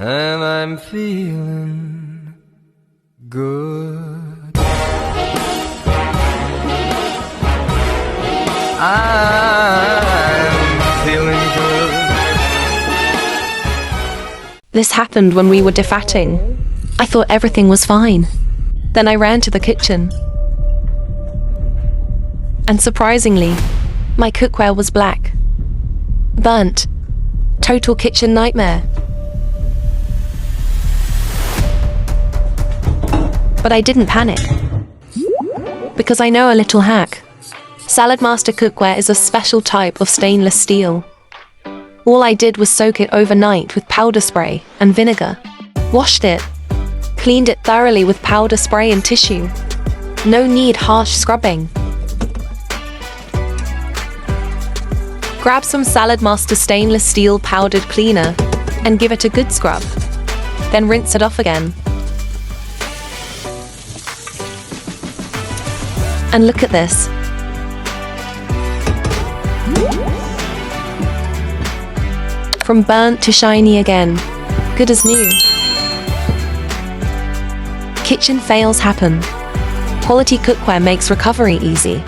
and I'm feeling good. I'm feeling good. This happened when we were defatting. I thought everything was fine. Then I ran to the kitchen. And surprisingly, my cookware was black. Burnt. Total kitchen nightmare. But I didn't panic. Because I know a little hack. Salad Master cookware is a special type of stainless steel. All I did was soak it overnight with powder spray and vinegar. Washed it. Cleaned it thoroughly with powder spray and tissue. No need harsh scrubbing. Grab some Salad Master stainless steel powdered cleaner and give it a good scrub. Then rinse it off again. And look at this. From burnt to shiny again. Good as new. Kitchen fails happen. Quality cookware makes recovery easy.